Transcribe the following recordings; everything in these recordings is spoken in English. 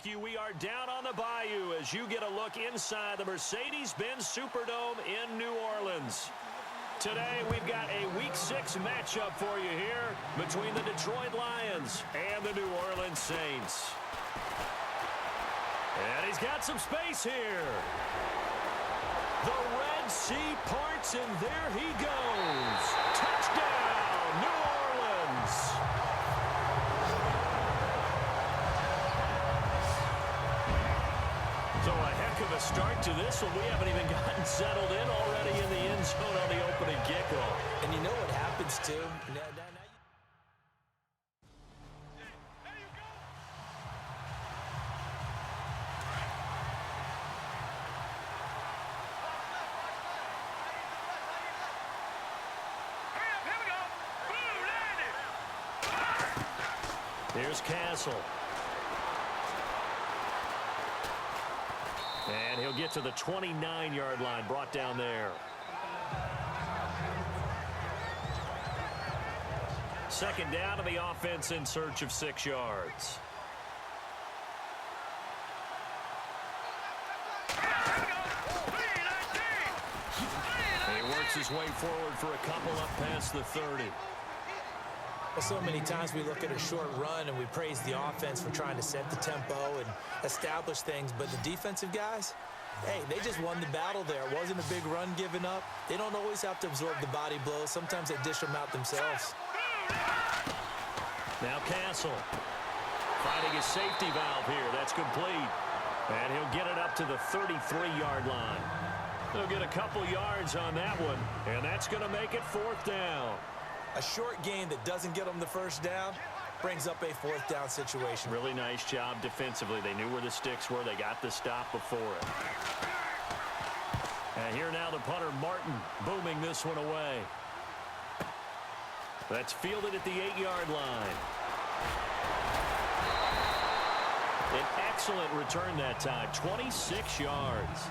Thank you. We are down on the bayou as you get a look inside the Mercedes-Benz Superdome in New Orleans. Today, we've got a Week 6 matchup for you here between the Detroit Lions and the New Orleans Saints. And he's got some space here. The Red Sea parts, and there he goes. Touchdown, New Orleans. So a heck of a start to this one. We haven't even gotten settled in already in the end zone on the opening kickoff. And you know what happens, too? Here's Castle. And he'll get to the 29-yard line, brought down there. Second down to the offense in search of 6 yards. He works his way forward for a couple up past the 30. Well, so many times we look at a short run and we praise the offense for trying to set the tempo and establish things, but the defensive guys, hey, they just won the battle there. It wasn't a big run given up. They don't always have to absorb the body blows. Sometimes they dish them out themselves. Now Castle finding his safety valve here. That's complete. And he'll get it up to the 33-yard line. He'll get a couple yards on that one, and that's going to make it 4th down. A short gain that doesn't get them the first down brings up a 4th down situation. Really nice job defensively. They knew where the sticks were. They got the stop before it. And here now the punter, Martin, booming this one away. That's fielded at the 8-yard line. An excellent return that time, 26 yards.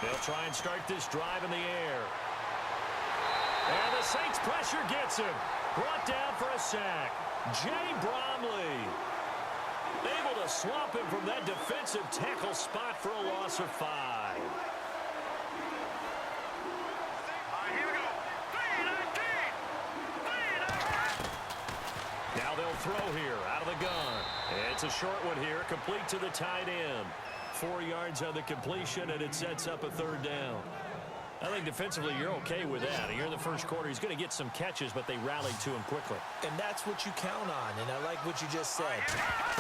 They'll try and start this drive in the air. And the Saints pressure gets him. Brought down for a sack. Jay Bromley able to swamp him from that defensive tackle spot for a loss of 5. Here we go. Now they'll throw here out of the gun. It's a short one here, complete to the tight end. 4 yards on the completion, and it sets up a 3rd down. I think defensively you're okay with that. Here in the first quarter, he's going to get some catches, but they rallied to him quickly. And that's what you count on, and I like what you just said.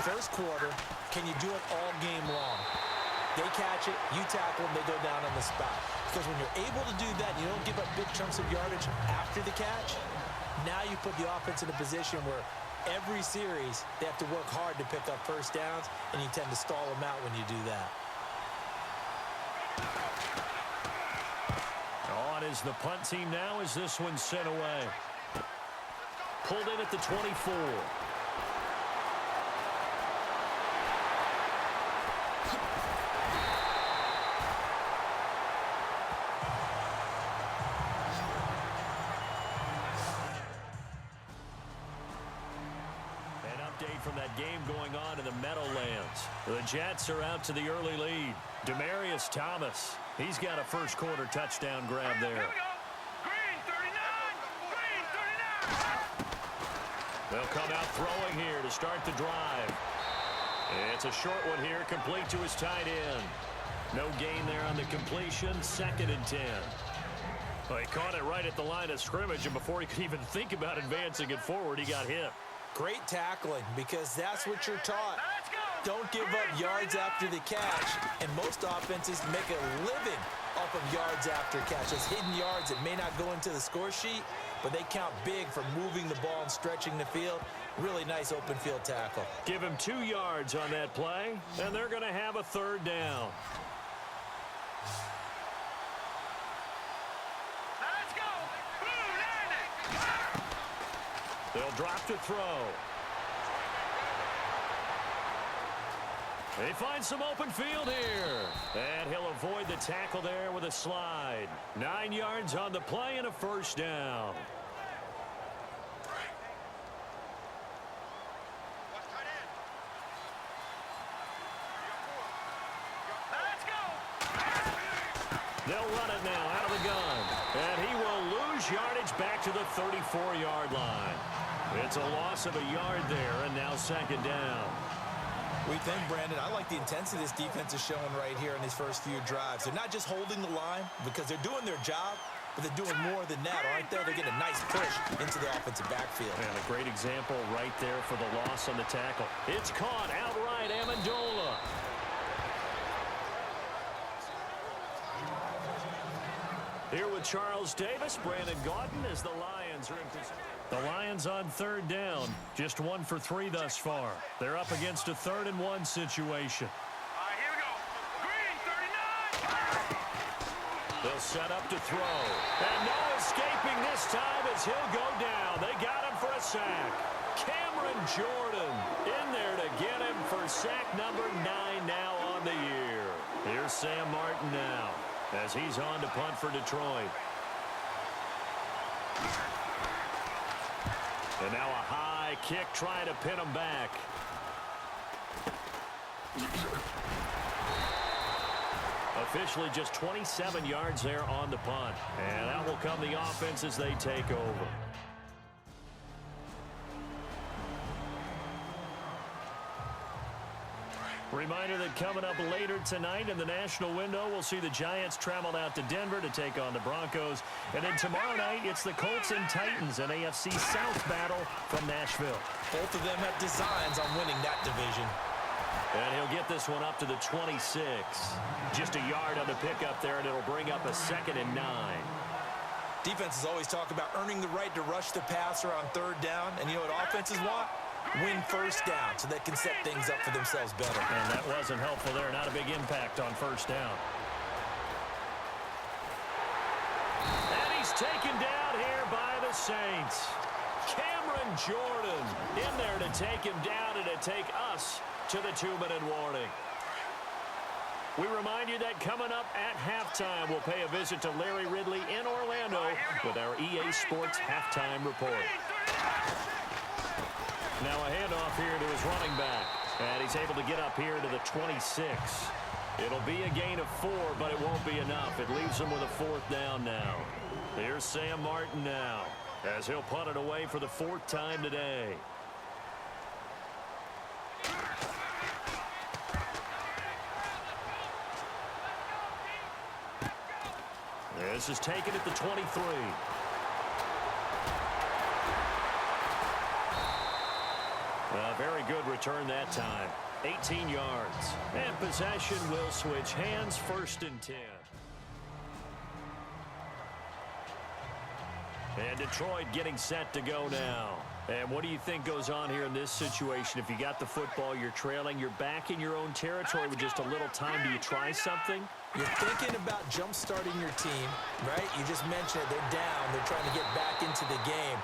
First quarter, can you do it all game long? They catch it, you tackle them, they go down on the spot. Because when you're able to do that, you don't give up big chunks of yardage after the catch. Now you put the offense in a position where every series, they have to work hard to pick up first downs, and you tend to stall them out when you do that. On is the punt team now as this one's sent away. Pulled in at the 24. From that game going on in the Meadowlands. The Jets are out to the early lead. Demaryius Thomas, he's got a first quarter touchdown grab there. Green 39! Green 39! They'll come out throwing here to start the drive. It's a short one here, complete to his tight end. No gain there on the completion, 2nd and 10. Well, he caught it right at the line of scrimmage, and before he could even think about advancing it forward, he got hit. Great tackling, because that's what you're taught. Don't give up yards after the catch, and most offenses make a living off of yards after catch. Those hidden yards that may not go into the score sheet, but they count big for moving the ball and stretching the field. Really nice open field tackle. Give him 2 yards on that play, and they're going to have a 3rd down. They'll drop to throw. They find some open field here. And he'll avoid the tackle there with a slide. 9 yards on the play and a first down. Let's go. They'll run it now out of the gun. And he will lose yardage back to the 34-yard line. It's a loss of a yard there, and now second down. We think, Brandon, I like the intensity this defense is showing right here in these first few drives. They're not just holding the line because they're doing their job, but they're doing more than that, aren't they? They're getting a nice push into the offensive backfield. And a great example right there for the loss on the tackle. It's caught outright, Amendola. Here with Charles Davis, Brandon Gaudin as the Lions are in position. The Lions on third down, just 1 for 3 thus far. They're up against a 3rd and 1 situation. All right, here we go. Green, 39. They'll set up to throw. And no escaping this time as he'll go down. They got him for a sack. Cameron Jordan in there to get him for sack number 9 now on the year. Here's Sam Martin now as he's on to punt for Detroit. And now a high kick trying to pin him back. Officially just 27 yards there on the punt. And that will come the offense as they take over. Reminder that coming up later tonight in the national window, we'll see the Giants travel out to Denver to take on the Broncos. And then tomorrow night, it's the Colts and Titans, an AFC South battle from Nashville. Both of them have designs on winning that division. And he'll get this one up to the 26. Just a yard on the pickup there, and it'll bring up a 2nd and 9. Defenses always talk about earning the right to rush the passer on third down. And you know what offenses want? Win first down so they can set things up for themselves better. And that wasn't helpful there. Not a big impact on first down. And he's taken down here by the Saints. Cameron Jordan in there to take him down and to take us to the 2-minute warning. We remind you that coming up at halftime, we'll pay a visit to Larry Ridley in Orlando with our EA Sports halftime report. Now a handoff here to his running back. And he's able to get up here to the 26. It'll be a gain of 4, but it won't be enough. It leaves him with a 4th down now. Here's Sam Martin now as he'll punt it away for the 4th time today. This is taken at the 23. A very good return that time. 18 yards. And possession will switch hands, 1st and 10. And Detroit getting set to go now. And what do you think goes on here in this situation? If you got the football, you're trailing, you're back in your own territory with just a little time. Do you try something? You're thinking about jump-starting your team, right? You just mentioned it. They're down. They're trying to get back into the game.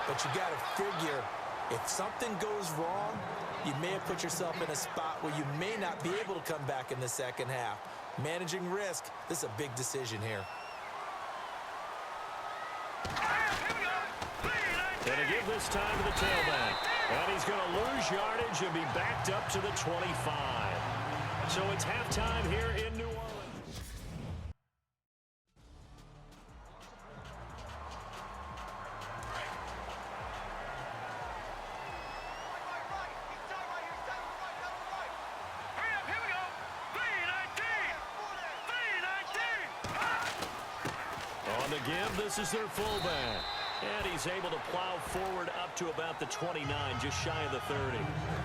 But you got to figure, if something goes wrong, you may have put yourself in a spot where you may not be able to come back in the second half. Managing risk, this is a big decision here. Gonna give this time to the tailback. And he's going to lose yardage and be backed up to the 25. So it's halftime here in New Orleans. On the give, this is their fullback. And he's able to plow forward up to about the 29, just shy of the 30.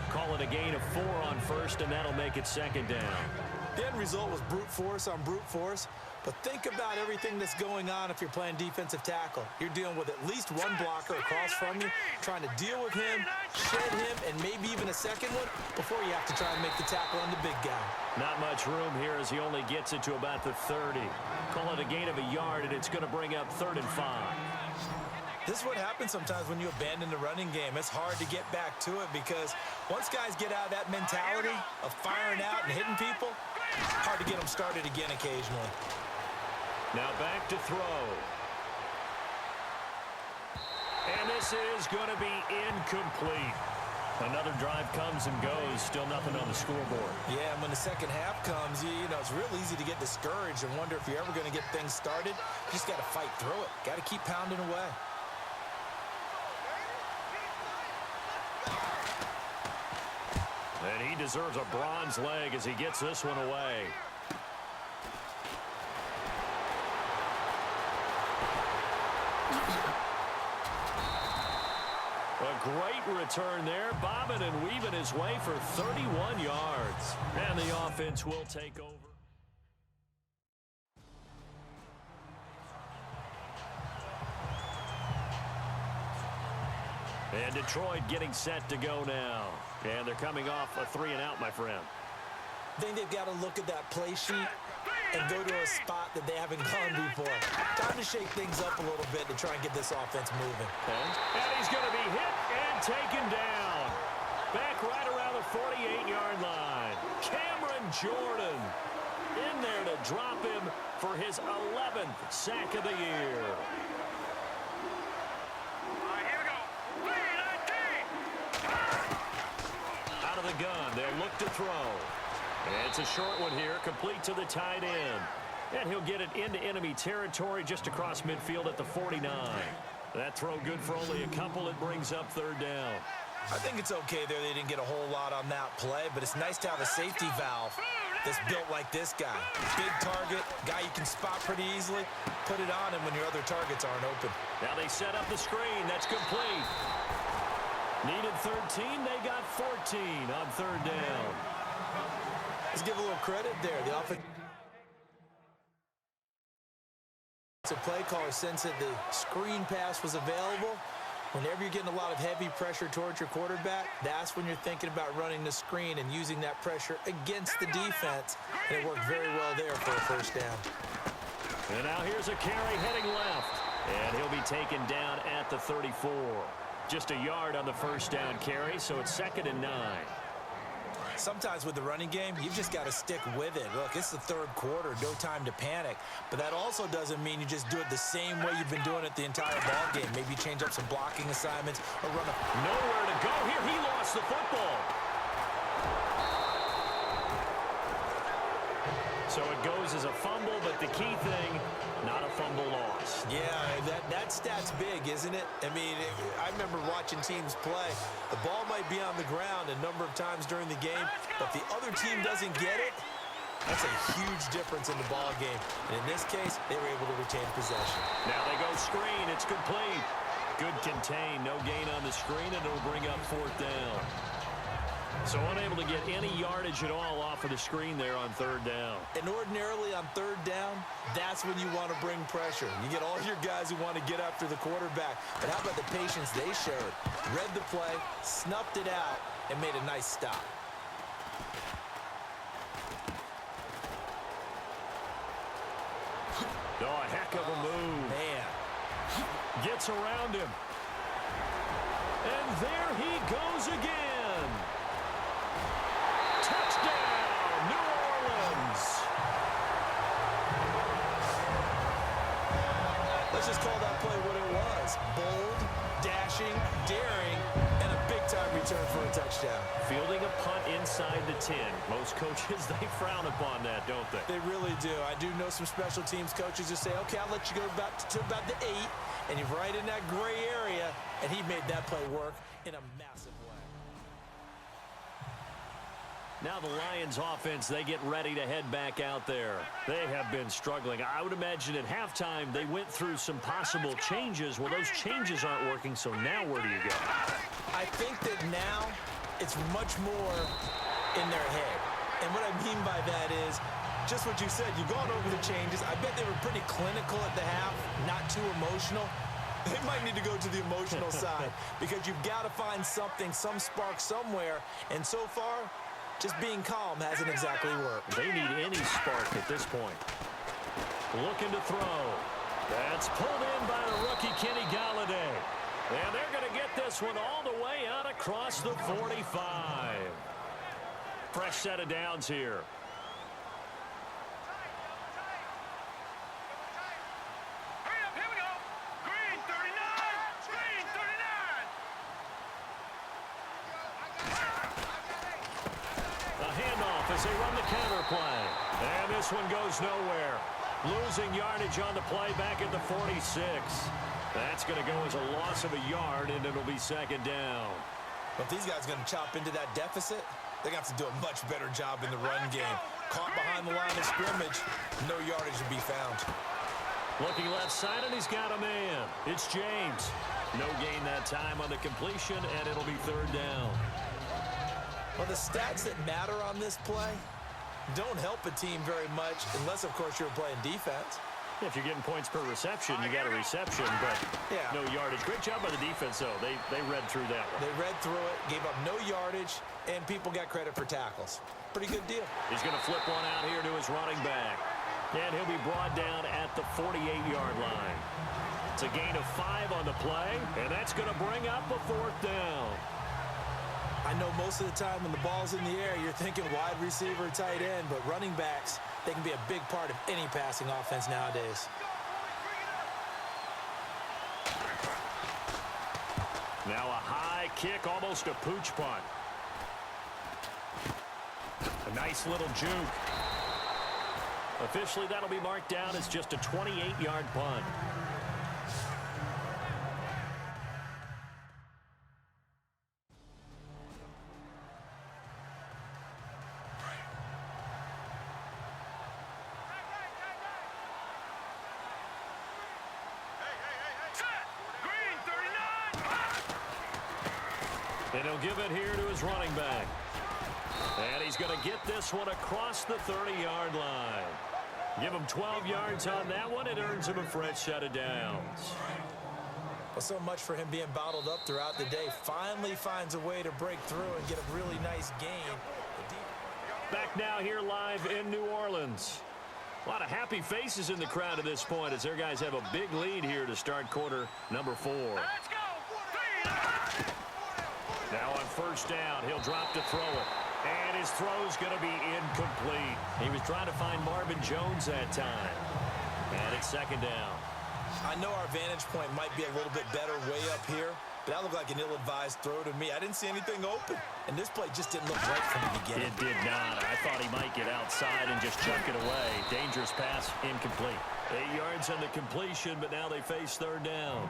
Call it a gain of 4 on 1st, and that'll make it 2nd down. The end result was brute force on brute force. But think about everything that's going on if you're playing defensive tackle. You're dealing with at least one blocker across from you, trying to deal with him, shed him, and maybe even a second one before you have to try and make the tackle on the big guy. Not much room here as he only gets it to about the 30. Call it a gain of a yard, and it's going to bring up 3rd and 5. This is what happens sometimes when you abandon the running game. It's hard to get back to it because once guys get out of that mentality of firing out and hitting people, it's hard to get them started again occasionally. Now back to throw. And this is going to be incomplete. Another drive comes and goes. Still nothing on the scoreboard. Yeah, and when the second half comes, you know, it's real easy to get discouraged and wonder if you're ever going to get things started. You just got to fight through it. Got to keep pounding away. And he deserves a bronze leg as he gets this one away. A great return there, bobbing and weaving his way for 31 yards. And the offense will take over. And Detroit getting set to go now. And they're coming off a 3-and-out, my friend. I think they've got to look at that play sheet and go to a spot that they haven't gone before. Time to shake things up a little bit to try and get this offense moving. And he's going to be hit and taken down. Back right around the 48-yard line. Cameron Jordan in there to drop him for his 11th sack of the year. Out of the gun, they'll look to throw. And it's a short one here, complete to the tight end. And he'll get it into enemy territory just across midfield at the 49. That throw good for only a couple. It brings up third down. I think it's okay there. They didn't get a whole lot on that play, but it's nice to have a safety valve that's built like this guy. Big target, guy you can spot pretty easily. Put it on him when your other targets aren't open. Now they set up the screen. That's complete. Needed 13. They got 14 on third down. Let's give a little credit there. The offensive play caller sensed that the screen pass was available. Whenever you're getting a lot of heavy pressure towards your quarterback, that's when you're thinking about running the screen and using that pressure against the defense. And it worked very well there for a first down. And now here's a carry heading left. And he'll be taken down at the 34. Just a yard on the first down carry, so it's 2nd and 9. Sometimes with the running game, you've just got to stick with it. Look, it's the third quarter, no time to panic. But that also doesn't mean you just do it the same way you've been doing it the entire ball game. Maybe change up some blocking assignments or run a... Nowhere to go here. He lost the football. So it goes as a fumble, but the key thing, not a fumble loss. Yeah, that stat's big, isn't it? I mean, I remember watching teams play. The ball might be on the ground a number of times during the game, but if the other team doesn't get it, that's a huge difference in the ball game. And in this case, they were able to retain possession. Now they go screen. It's complete. Good contain. No gain on the screen, and it'll bring up 4th down. So unable to get any yardage at all off of the screen there on third down. And ordinarily on third down, that's when you want to bring pressure. You get all your guys who want to get after the quarterback. But how about the patience they showed? Read the play, snuffed it out, and made a nice stop. Oh, a heck of a move. Man. Gets around him. And there he goes again. Touchdown, New Orleans. Let's just call that play what it was. Bold, dashing, daring, and a big-time return for a touchdown. Fielding a punt inside the 10. Most coaches, they frown upon that, don't they? They really do. I do know some special teams coaches who say, okay, I'll let you go to about the 8, and you're right in that gray area, and he made that play work in a massive way. Now the Lions offense, they get ready to head back out there. They have been struggling. I would imagine at halftime they went through some possible changes. Well, those changes aren't working, so now where do you go? I think that now it's much more in their head. And what I mean by that is just what you said. You've gone over the changes. I bet they were pretty clinical at the half, not too emotional. They might need to go to the emotional side because you've got to find something, some spark somewhere. And so far, just being calm hasn't exactly worked. They need any spark at this point. Looking to throw. That's pulled in by the rookie Kenny Galladay. And they're going to get this one all the way out across the 45. Fresh set of downs here. Hurry up, here we go. Green 39. Green 39. A handoff as they run the counter play. And this one goes nowhere. Losing yardage on the play back at the 46. That's going to go as a loss of a yard, and it'll be second down. But if these guys are going to chop into that deficit, they're going to have to do a much better job in the run game. Caught behind the line of scrimmage, no yardage to be found. Looking left side, and he's got a man. It's James. No gain that time on the completion, and it'll be third down. Well, the stats that matter on this play don't help a team very much, unless, of course, you're playing defense. If you're getting points per reception, you got a reception, but no yardage. Great job by the defense, though. They read through that one. They read through it, gave up no yardage, and people got credit for tackles. Pretty good deal. He's going to flip one out here to his running back. And he'll be brought down at the 48-yard line. It's a gain of 5 on the play, and that's going to bring up a fourth down. I know most of the time when the ball's in the air, you're thinking wide receiver, tight end, but running backs, they can be a big part of any passing offense nowadays. Now a high kick, almost a pooch punt. A nice little juke. Officially, that'll be marked down as just a 28-yard punt. And he'll give it here to his running back. And he's going to get this one across the 30-yard line. Give him 12 yards on that one. It earns him a fresh set of downs. Well, so much for him being bottled up throughout the day. Finally finds a way to break through and get a really nice gain. Back now here live in New Orleans. A lot of happy faces in the crowd at this point as their guys have a big lead here to start quarter number 4. Let's go. Now on first down, he'll drop to throw it. And his throw's going to be incomplete. He was trying to find Marvin Jones that time. And it's second down. I know our vantage point might be a little bit better way up here, but that looked like an ill-advised throw to me. I didn't see anything open, and this play just didn't look right from the beginning. It did not. I thought he might get outside and just chuck it away. Dangerous pass, incomplete. 8 yards on the completion, but now they face third down.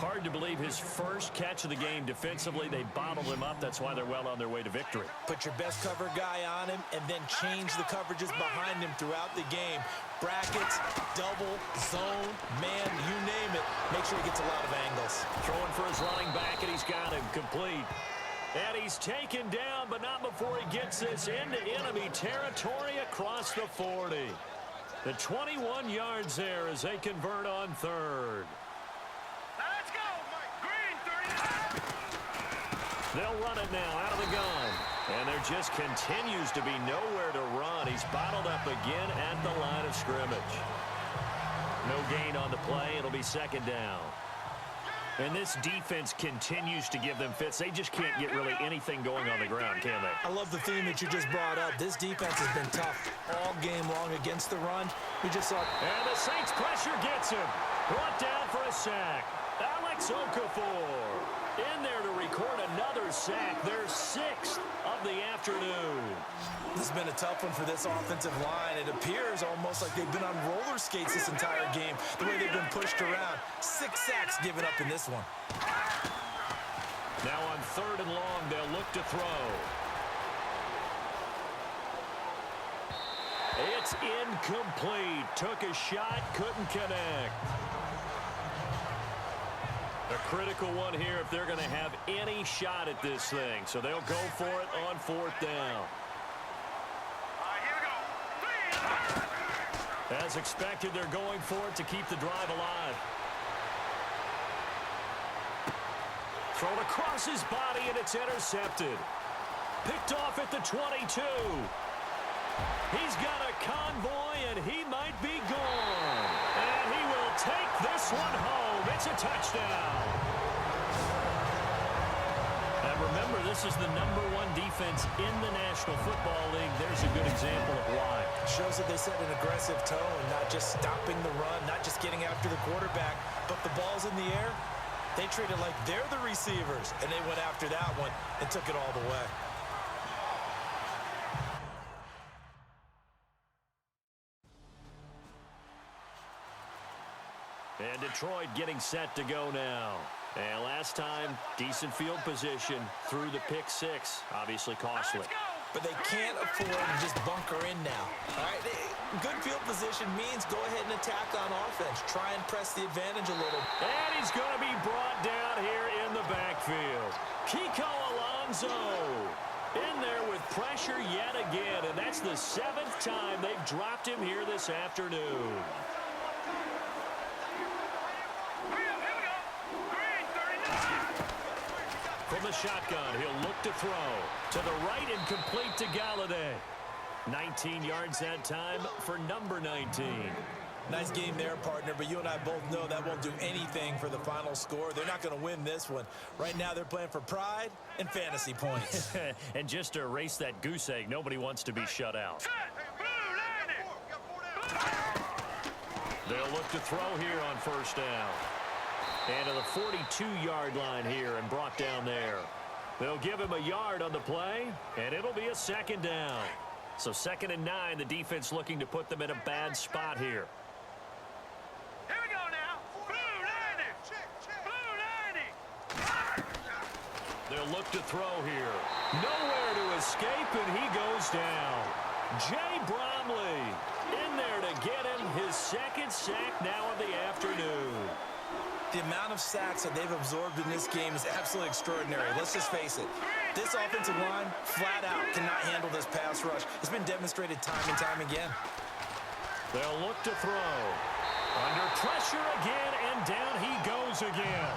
Hard to believe his first catch of the game defensively. They bottled him up. That's why they're well on their way to victory. Put your best cover guy on him and then change the coverages behind him throughout the game. Brackets, double, zone, man, you name it. Make sure he gets a lot of angles. Throwing for his running back, and he's got him complete. And he's taken down, but not before he gets this into enemy territory across the 40. The 21 yards there as they convert on third. Let's go. Green 39. They'll run it now out of the gun. And there just continues to be nowhere to run. He's bottled up again at the line of scrimmage. No gain on the play. It'll be second down. And this defense continues to give them fits. They just can't get really anything going on the ground, can they? I love the theme that you just brought up. This defense has been tough all game long against the run. We just saw... And the Saints pressure gets him. Brought down for a sack. Alex Okafor in there to record another sack. Their 6th of the afternoon. This has been a tough one for this offensive line. It appears almost like they've been on roller skates this entire game, the way they've been pushed around. 6 sacks given up in this one. Now on third and long, they'll look to throw. It's incomplete. Took a shot, couldn't connect. A critical one here if they're going to have any shot at this thing. So they'll go for it on fourth down. As expected, they're going for it to keep the drive alive. Thrown across his body, and it's intercepted. Picked off at the 22. He's got a convoy, and he might be gone. And he will will take this one home. It's a touchdown. And remember, this is the #1 defense in the National Football League. There's a good example of why. Shows that they set an aggressive tone, not just stopping the run, not just getting after the quarterback, but the ball's in the air. They treat it like they're the receivers, and they went after that one and took it all the way. And Detroit getting set to go now. And last time, decent field position through the pick six. Obviously costly. But they can't afford to just bunker in now. All right, good field position means go ahead and attack on offense. Try and press the advantage a little. And he's going to be brought down here in the backfield. Kiko Alonso in there with pressure yet again. And that's the 7th time they've dropped him here this afternoon. From the shotgun, he'll look to throw. To the right and complete to Galladay. 19 yards that time for number 19. Nice game there, partner, but you and I both know that won't do anything for the final score. They're not going to win this one. Right now, they're playing for pride and fantasy points. And just to erase that goose egg, nobody wants to be shut out. They'll look to throw here on first down. And to the 42-yard line here and brought down there. They'll give him a yard on the play, and it'll be a 2nd down. So 2nd and 9, the defense looking to put them in a bad spot here. Here we go now. Blue 90. They'll look to throw here. Nowhere to escape, and he goes down. Jay Bromley in there to get him his 2nd sack now of the afternoon. The amount of sacks that they've absorbed in this game is absolutely extraordinary. Let's just face it. This offensive line, flat out, cannot handle this pass rush. It's been demonstrated time and time again. They'll look to throw. Under pressure again, and down he goes again.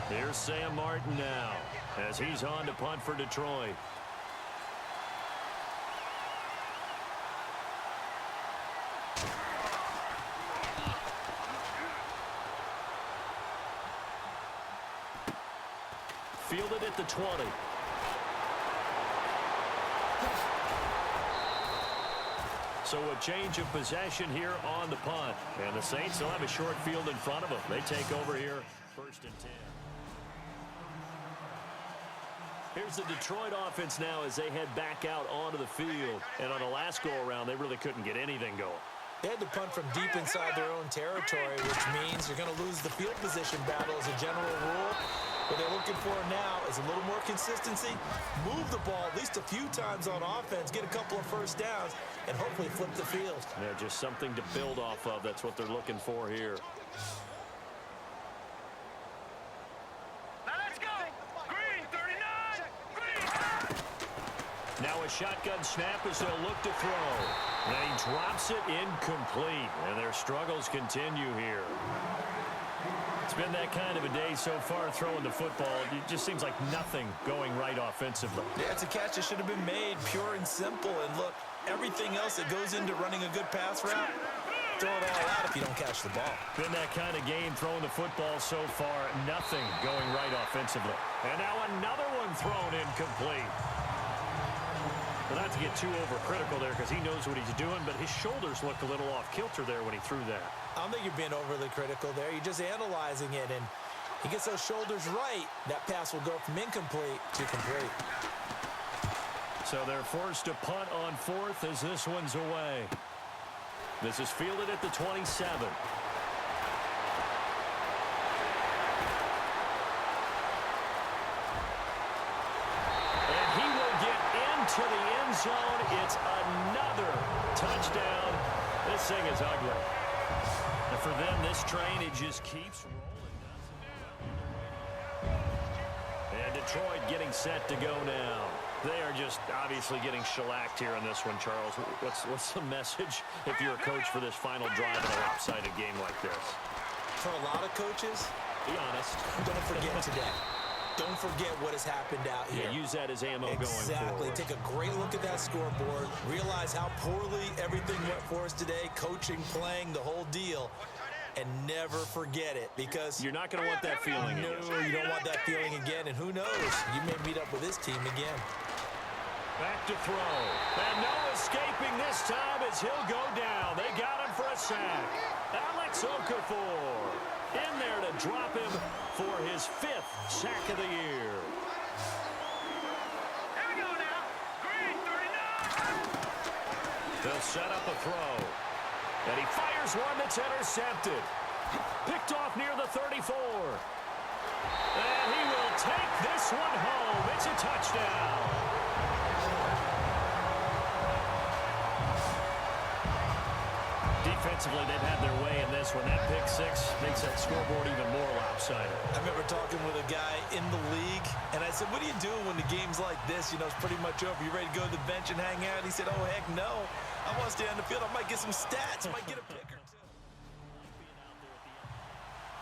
Here's Sam Martin now as he's on to punt for Detroit. Fielded at the 20. So a change of possession here on the punt. And the Saints will have a short field in front of them. They take over here, 1st and 10. Here's the Detroit offense now as they head back out onto the field. And on the last go-around, they really couldn't get anything going. They had to punt from deep inside their own territory, which means you're going to lose the field position battle as a general rule. What they're looking for now is a little more consistency, move the ball at least a few times on offense, get a couple of first downs, and hopefully flip the field. Yeah, just something to build off of. That's what they're looking for here. Now let's go. Green 39. Green. Now a shotgun snap as they'll look to throw. And he drops it incomplete. And their struggles continue here. It's been that kind of a day so far throwing the football. It just seems like nothing going right offensively. Yeah, it's a catch that should have been made, pure and simple. And look, everything else that goes into running a good pass route, throw it all out if you don't catch the ball. Been that kind of game throwing the football so far. Nothing going right offensively. And now another one thrown incomplete. Well, not to get too overcritical there because he knows what he's doing, but his shoulders looked a little off kilter there when he threw that. I don't think you're being overly critical there. You're just analyzing it, and he gets those shoulders right. That pass will go from incomplete to complete. So they're forced to punt on 4th as this one's away. This is fielded at the 27. And he will get into the end zone. It's another touchdown. This thing is ugly. And for them, this train, it just keeps rolling. And Detroit getting set to go now. They are just obviously getting shellacked here in this one, Charles. What's the message if you're a coach for this final drive in a lopsided game like this? For a lot of coaches, Be honest. don't forget today. don't forget what has happened out here. Yeah, use that as ammo going Exactly. forward. Take a great look at that scoreboard. Realize how poorly everything went for us today. Coaching, playing, the whole deal. And never forget it, because You're not going to want that feeling again. no, you don't want that feeling again. And who knows? You may meet up with this team again. Back to throw. And no escaping this time as he'll go down. They got him for a sack. Alex Okafor in there to drop him for his 5th sack of the year. Here we go now. Green 39. They'll set up a throw. And he fires one that's intercepted. Picked off near the 34. And he will take this one home. It's a touchdown. Defensively, they've had their way in this one. That pick six makes that scoreboard even more lopsided. I remember talking with a guy in the league, and I said, what are you doing when the game's like this? You know, it's pretty much over. You ready to go to the bench and hang out? He said, oh, heck no. I want to stay on the field. I might get some stats. I might get a pick or two.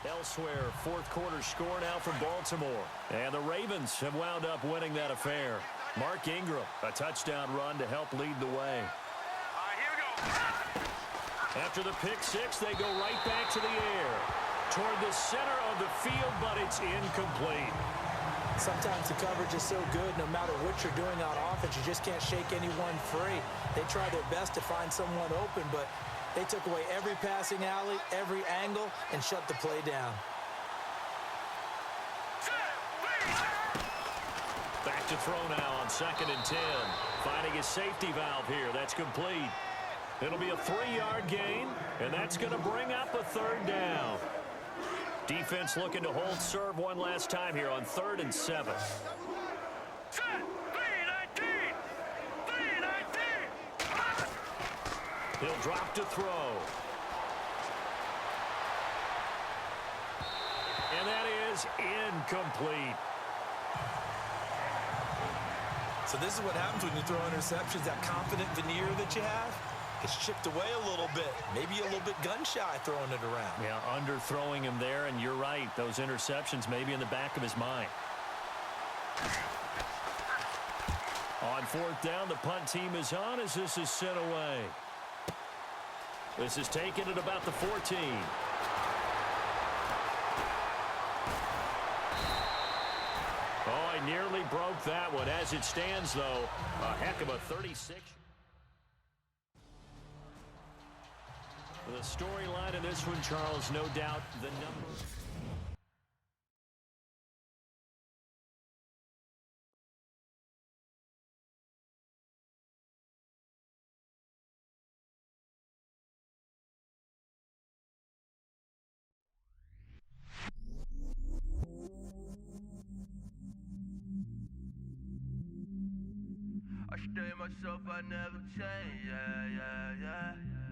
Elsewhere, fourth quarter score now from Baltimore. And the Ravens have wound up winning that affair. Mark Ingram, a touchdown run to help lead the way. All right, here we go. After the pick six, they go right back to the air. Toward the center of the field, but it's incomplete. Sometimes the coverage is so good, no matter what you're doing on offense, you just can't shake anyone free. They try their best to find someone open, but they took away every passing alley, every angle, and shut the play down. Back to throw now on 2nd and 10. Finding his safety valve here. That's complete. It'll be a 3-yard gain, and that's going to bring up a 3rd down. Defense looking to hold serve one last time here on 3rd and 7. Set. 3-19. 3-19. He'll drop to throw. And that is incomplete. So this is what happens when you throw interceptions. That confident veneer that you have gets chipped away a little bit. Maybe a little bit gun-shy throwing it around. Yeah, underthrowing him there, and you're right. Those interceptions may be in the back of his mind. On 4th down, the punt team is on as this is sent away. This is taken at about the 14. Oh, I nearly broke that one. As it stands, though, a heck of a 36. The storyline in this one, Charles, no doubt the number. I stay myself, I never change, yeah, yeah, yeah.